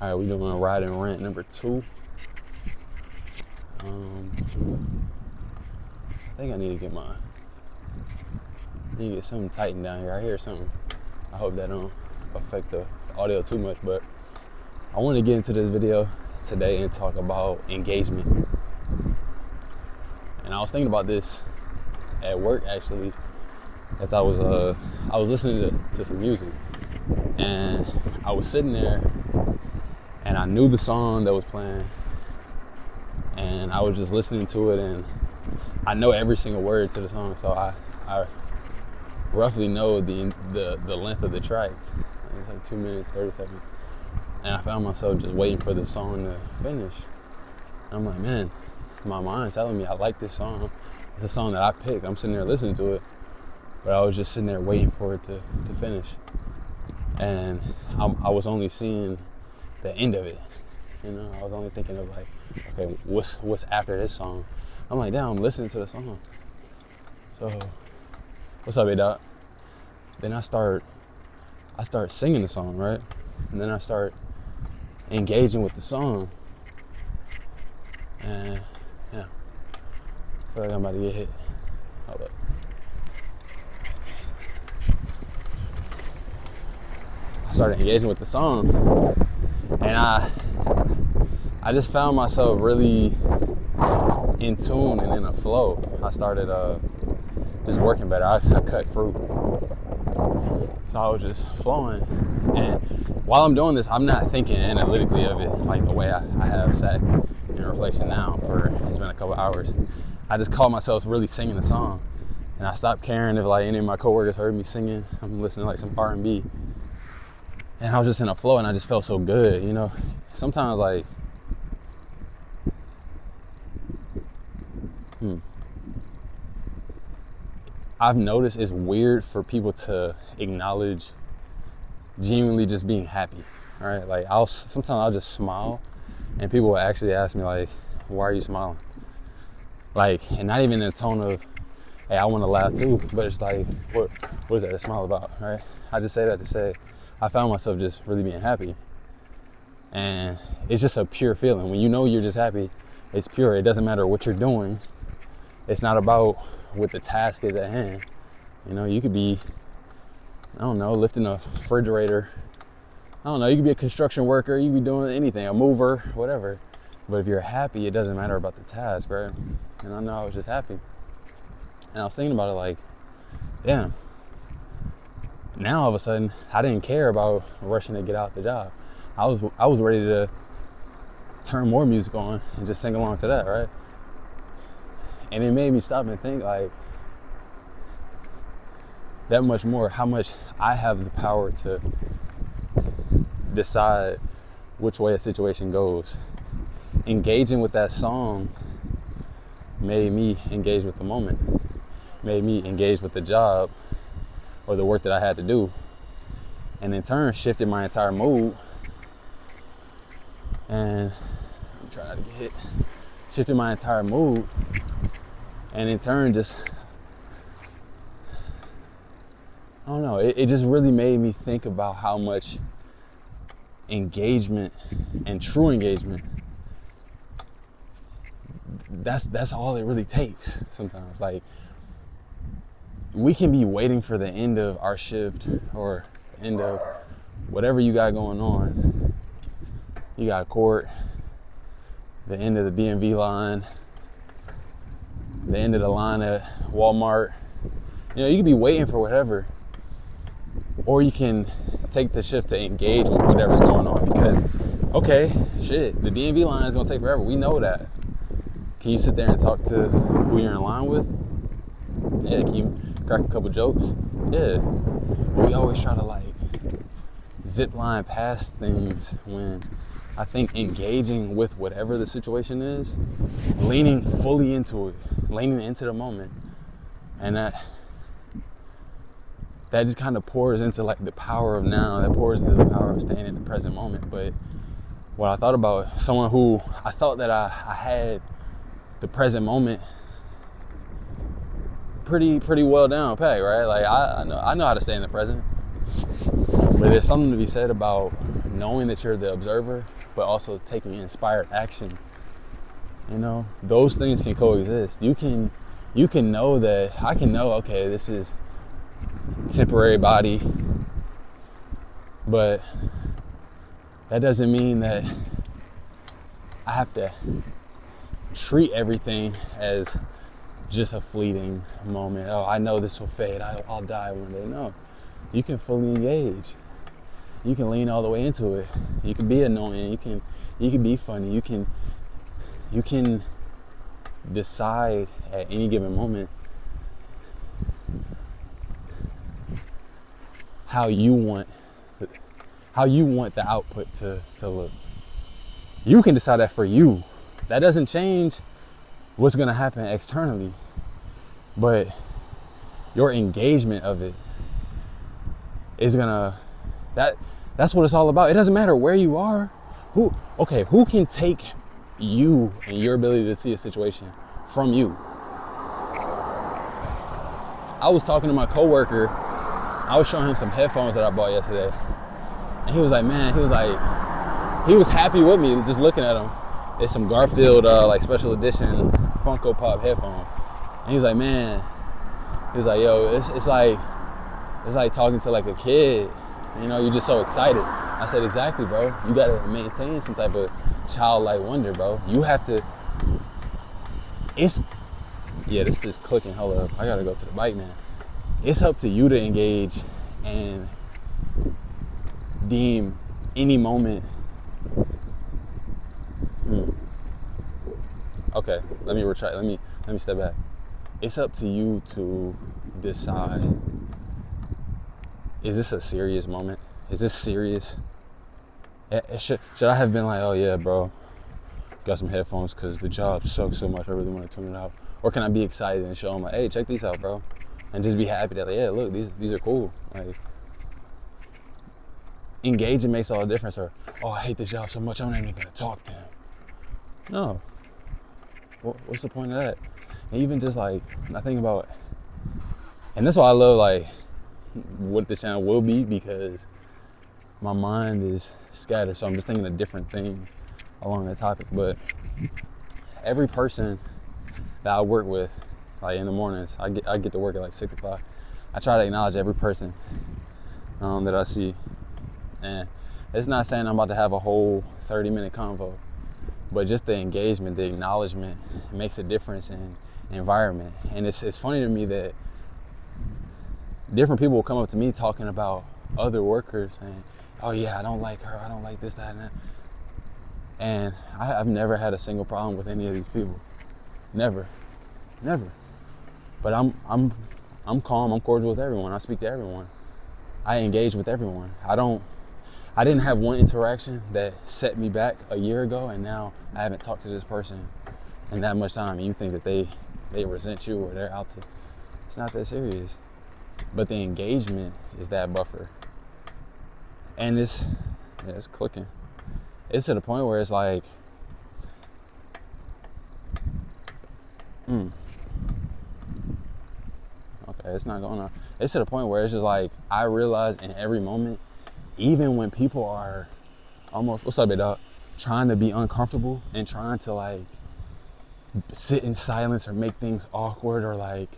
All right, we doing Ride and Rant number 2. I think I need to get something tightened down here. I hear something. I hope that don't affect the audio too much, but I want to get into this video today and talk about engagement. And I was thinking about this at work actually, as I was listening to some music, and I was sitting there and I knew the song that was playing, and I was just listening to it, and I know every single word to the song, so I roughly know the length of the track. It's like 2 minutes 30 seconds, and I found myself just waiting for the song to finish. And I'm like, man, my mind's telling me I like this song. It's a song that I picked. I'm sitting there listening to it, but I was just sitting there waiting for it to finish, and I was only seeing the end of it. I was only thinking of like, okay, what's after this song? I'm like, damn, I'm listening to the song. So, what's up, A-Dot? Then I start singing the song, right? And then I start engaging with the song. And yeah, I feel like I'm about to get hit. Hold up. I started engaging with the song, and I just found myself really in tune and in a flow. I started just working better. I cut fruit, so I was just flowing. And while I'm doing this, I'm not thinking analytically of it like the way I have sat in reflection now for it's been a couple hours. I just caught myself really singing the song, and I stopped caring if like any of my coworkers heard me singing. I'm listening to like some R&B, and I was just in a flow, and I just felt so good. Sometimes like I've noticed it's weird for people to acknowledge genuinely just being happy, right? Like sometimes I'll just smile, and people will actually ask me like, why are you smiling? Like, and not even in a tone of, hey, I want to laugh too, but it's like, what is that smile about, right? I just say that to say I found myself just really being happy, and it's just a pure feeling. When you're just happy, it's pure. It doesn't matter what you're doing. It's not about what the task is at hand. You could be, I don't know, lifting a refrigerator. I don't know, you could be a construction worker, you could be doing anything, a mover, whatever. But if you're happy, it doesn't matter about the task, right? And I know I was just happy. And I was thinking about it like, damn. Now all of a sudden, I didn't care about rushing to get out the job. I was ready to turn more music on and just sing along to that, right? And it made me stop and think like that much more, how much I have the power to decide which way a situation goes. Engaging with that song made me engage with the moment, made me engage with the job or the work that I had to do, and in turn shifted my entire mood. And I'm trying not to get hit. Shifted my entire mood, and in turn just, I don't know, it just really made me think about how much engagement and true engagement, that's all it really takes sometimes. Like, we can be waiting for the end of our shift or the end of whatever you got going on. You got court, the end of the DMV line, the end of the line at Walmart. You could be waiting for whatever, or you can take the shift to engage with whatever's going on, because, okay, shit, the DMV line is gonna take forever. We know that. Can you sit there and talk to who you're in line with? Yeah. Can you crack a couple jokes? Yeah. But we always try to like zip line past things, when I think engaging with whatever the situation is, leaning fully into it, leaning into the moment, and that just kind of pours into like the power of now, that pours into the power of staying in the present moment. But what I thought about someone who I thought that I had the present moment pretty well down pat, right? Like I know how to stay in the present, But there's something to be said about knowing that you're the observer, but also taking inspired action. You know, those things can coexist. You can know that I can know, okay, this is temporary body, but that doesn't mean that I have to treat everything as just a fleeting moment. Oh, I know this will fade. I'll die one day. No, you can fully engage. You can lean all the way into it. You can be annoying. You can be funny. You can decide at any given moment how you want the output to look. You can decide that for you. That doesn't change what's going to happen externally, but your engagement of it is gonna, that's what it's all about. It doesn't matter where you are. Who can take you and your ability to see a situation from you? I was talking to my coworker. I was showing him some headphones that I bought yesterday, and he was like, he was happy with me just looking at them. It's some Garfield like special edition Funko Pop headphone, and he was like, yo, it's like talking to like a kid. You know, you're just so excited. I said, exactly, bro. You gotta maintain some type of childlike wonder, bro. You have to. This is clicking. Hold up, I gotta go to the bike, man. It's up to you to engage and deem any moment. Okay, let me retract. Let me step back. It's up to you to decide. Is this a serious moment? Is this serious? Should I have been like, oh yeah, bro, got some headphones because the job sucks so much, I really want to tune it out? Or can I be excited and show them like, hey, check these out, bro? And just be happy that, like, yeah, look, these are cool. Like, engaging makes all the difference. Or, oh, I hate this job so much, I'm not even gonna talk to him. No. What's the point of that? And even just like, I think about, and that's why I love like what the channel will be, because my mind is scattered, so I'm just thinking of different things along that topic. But every person that I work with, like in the mornings, I get to work at like 6 o'clock. I try to acknowledge every person that I see, and it's not saying I'm about to have a whole 30-minute convo, but just the engagement, the acknowledgement, it makes a difference in the environment. And it's funny to me that different people will come up to me talking about other workers saying, oh yeah, I don't like her, I don't like this, that, and that. And I've never had a single problem with any of these people. Never. But I'm calm, I'm cordial with everyone. I speak to everyone. I engage with everyone. I didn't have one interaction that set me back a year ago, and now I haven't talked to this person in that much time, and you think that they resent you or they're out to. It's not that serious. But the engagement is that buffer. And it's clicking. It's to the point where it's like, okay, it's not going on. It's to the point where it's just like, I realize in every moment, even when people are almost, what's up, big dog, trying to be uncomfortable and trying to like sit in silence or make things awkward, or like,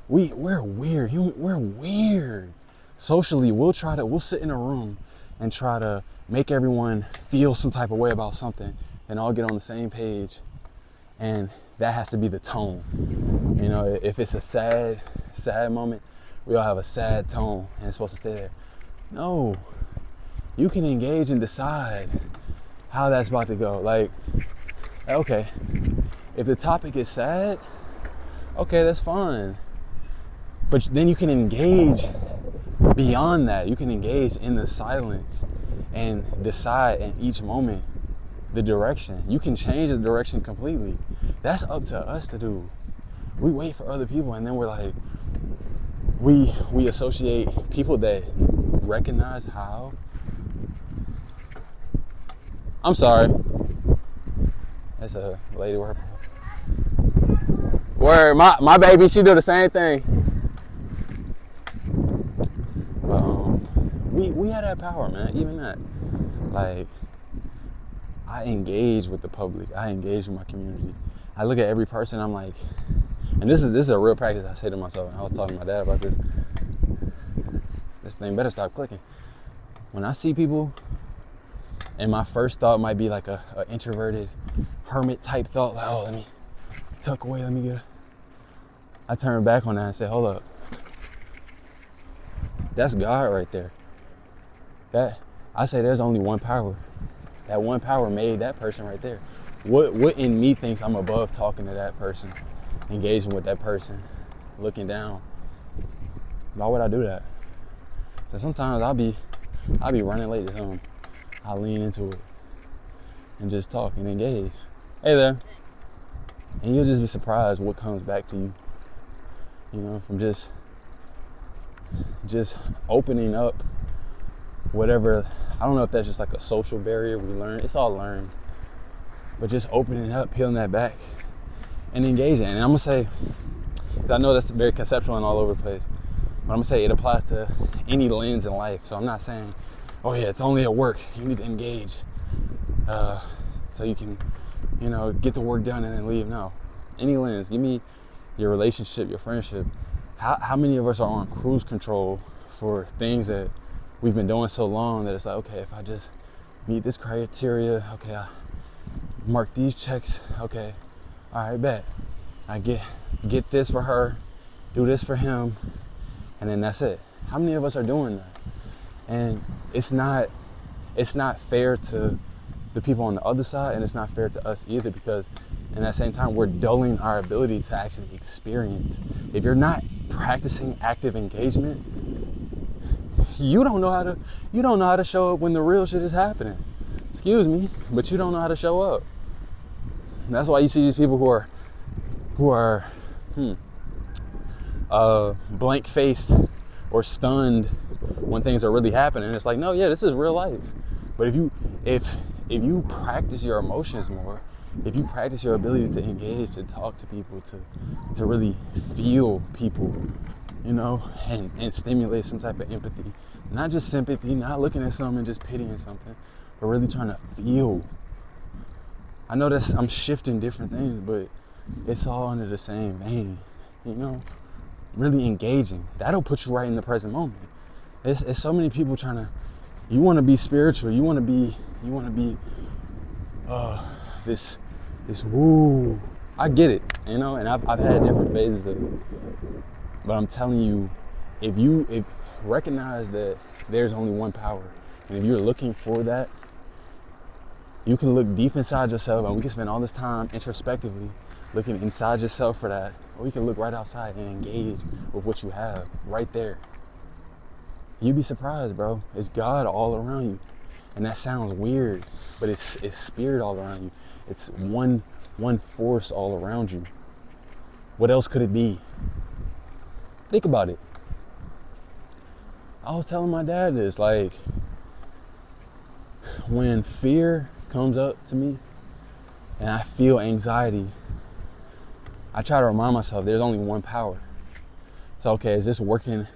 we're weird. We're weird. Socially, we'll sit in a room and try to make everyone feel some type of way about something and all get on the same page. And that has to be the tone. You know, if it's a sad moment, we all have a sad tone and it's supposed to stay there. No, you can engage and decide how that's about to go. Like, okay, if the topic is sad, okay, that's fine. But then you can engage beyond that. You can engage in the silence and decide in each moment the direction. You can change the direction completely. That's up to us to do. We wait for other people, and then we're like, we associate people that recognize how. I'm sorry. That's a lady worker. Word, my baby, she do the same thing. We had that power, man. Even that. Like, I engage with the public. I engage with my community. I look at every person, I'm like, and this is a real practice I say to myself, and I was talking to my dad about this. This thing better stop clicking. When I see people, and my first thought might be like a introverted hermit type thought, like, oh, let me tuck away, let me get. I turn back on that and say, hold up. That's God right there. I say there's only one power. That one power made that person right there. What in me thinks I'm above talking to that person, engaging with that person, looking down? Why would I do that? So sometimes I'll be running late to something. I'll lean into it and just talk and engage. Hey there. And you'll just be surprised what comes back to you. You know, from just opening up whatever. I don't know if that's just like a social barrier we learn. It's all learned. But just opening it up, peeling that back, and engaging. And I'm going to say, because I know that's very conceptual and all over the place, but I'm going to say it applies to any lens in life. So I'm not saying, oh yeah, it's only at work. You need to engage so you can, you know, get the work done and then leave. No. Any lens. Give me your relationship, your friendship. How many of us are on cruise control for things that we've been doing so long that it's like, okay, if I just meet this criteria, okay, I mark these checks, okay, all right, bet. I get this for her, do this for him, and then that's it. How many of us are doing that? And it's not fair to the people on the other side, and it's not fair to us either, because in that same time, we're dulling our ability to actually experience. If you're not practicing active engagement, you don't know how to show up when the real shit is happening. Excuse me, but you don't know how to show up. And that's why you see these people who are blank-faced or stunned when things are really happening. It's like, no, yeah, this is real life. But if you practice your emotions more, if you practice your ability to engage, to talk to people, to really feel people, you know, and stimulate some type of empathy, not just sympathy, not looking at something and just pitying something, but really trying to feel. I know I'm shifting different things, but it's all under the same vein, you know, really engaging. That'll put you right in the present moment. It's so many people trying to, you want to be spiritual, you want to be this woo. I get it, you know, and I've had different phases of it. But I'm telling you, if recognize that there's only one power, and if you're looking for that, you can look deep inside yourself, and we can spend all this time introspectively looking inside yourself for that, or you can look right outside and engage with what you have right there. You'd be surprised, bro. It's God all around you. And that sounds weird, but it's spirit all around you. It's one force all around you. What else could it be? Think about it. I was telling my dad this, like, when fear comes up to me and I feel anxiety, I try to remind myself there's only one power. So, okay, is this working?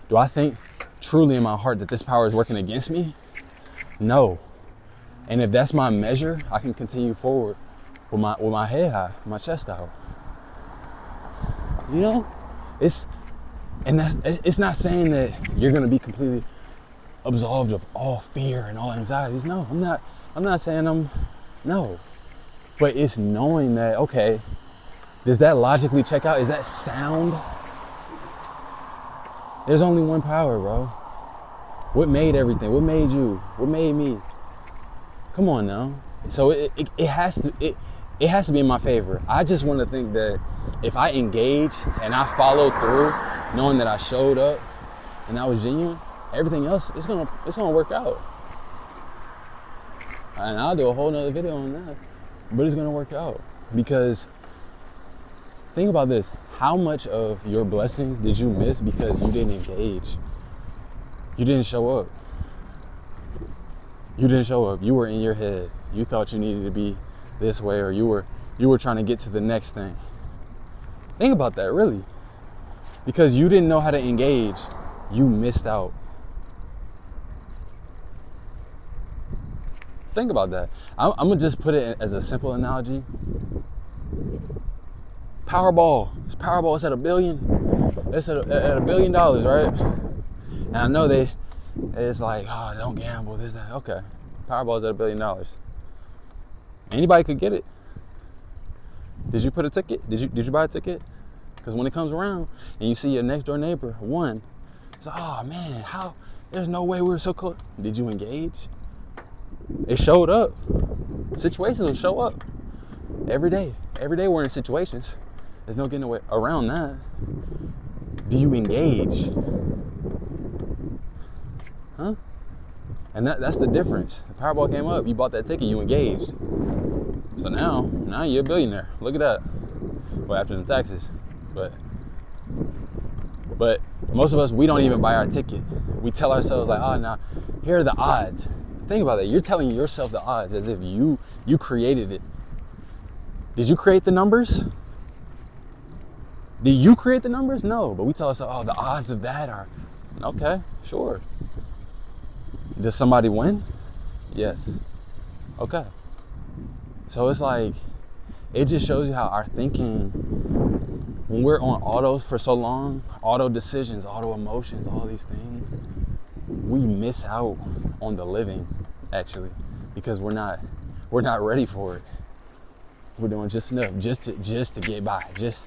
Do I think truly in my heart that this power is working against me? No. And if that's my measure, I can continue forward with my head high, my chest out. You know, it's not saying that you're gonna be completely absolved of all fear and all anxieties. No, I'm not saying no. But it's knowing that, okay, does that logically check out? Is that sound? There's only one power, bro. What made everything? What made you? What made me? Come on now. So it has to be in my favor. I just want to think that if I engage and I follow through, knowing that I showed up and I was genuine, everything else it's gonna work out. And I'll do a whole nother video on that. But it's gonna work out. Because think about this. How much of your blessings did you miss because you didn't engage? You didn't show up. You didn't show up. You were in your head. You thought you needed to be this way, or you were trying to get to the next thing. Think about that, really. Because you didn't know how to engage, you missed out. think about that. I'm gonna just put it as a simple analogy. Powerball. It's at $1 billion. It's at $1 billion, right? And I know it's like, oh, don't gamble, this, that. Okay. Powerball's at $1 billion. Anybody could get it. Did you put a ticket? Did you buy a ticket? Because when it comes around and you see your next door neighbor won, it's like, oh man, how? There's no way we were so close. Did you engage? It showed up. Situations will show up every day. Every day we're in situations. There's no getting away around that. Do you engage? Huh? And that's the difference. The Powerball came up, you bought that ticket, you engaged. So now you're a billionaire. Look at that. Well, after the taxes. But most of us, we don't even buy our ticket. We tell ourselves like, oh, now, here are the odds. Think about that. You're telling yourself the odds as if you created it. Did you create the numbers? Did you create the numbers? No. But we tell ourselves, oh, the odds of that are, okay, sure. Does somebody win? Yes. Okay. So it's like, it just shows you how our thinking, when we're on auto for so long, auto decisions, auto emotions, all these things, we miss out on the living, actually, because we're not ready for it. We're doing just enough, just to get by, just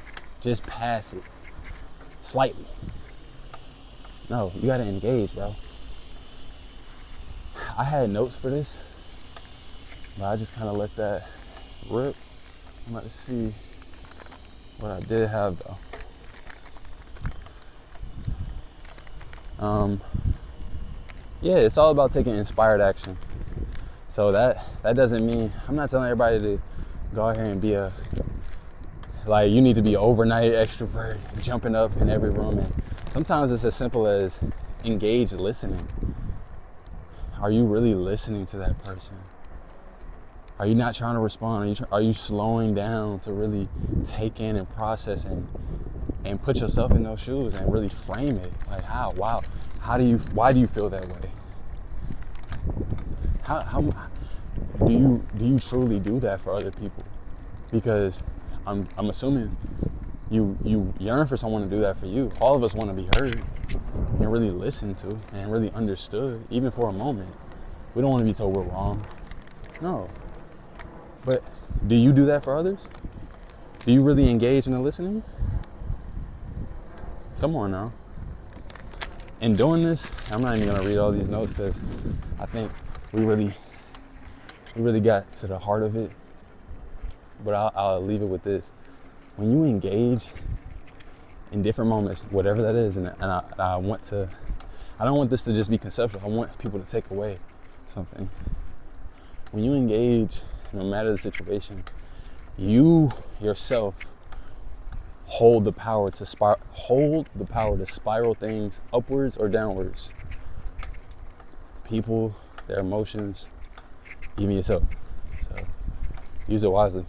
pass it slightly. No, you gotta engage, bro. I had notes for this, but I just kind of let that rip. I'm about to see what I did have though. Yeah, it's all about taking inspired action. So that doesn't mean, I'm not telling everybody to go out here and be you need to be an overnight extrovert, jumping up in every room. And sometimes it's as simple as engaged listening. Are you really listening to that person? Are you not trying to respond? Are you slowing down to really take in and process and put yourself in those shoes and really frame it? Like how? Wow. Why do you feel that way? How do you truly do that for other people? Because I'm assuming you yearn for someone to do that for you. All of us want to be heard and really listened to and really understood, even for a moment. We don't want to be told we're wrong. No. But do you do that for others? Do you really engage in the listening? Come on now. In doing this, I'm not even gonna read all these notes because I think we really got to the heart of it. But I'll leave it with this. When you engage in different moments, whatever that is, and I don't want this to just be conceptual. I want people to take away something. When you engage, no matter the situation, you yourself hold the power to spiral things upwards or downwards. People, their emotions, even yourself. So use it wisely.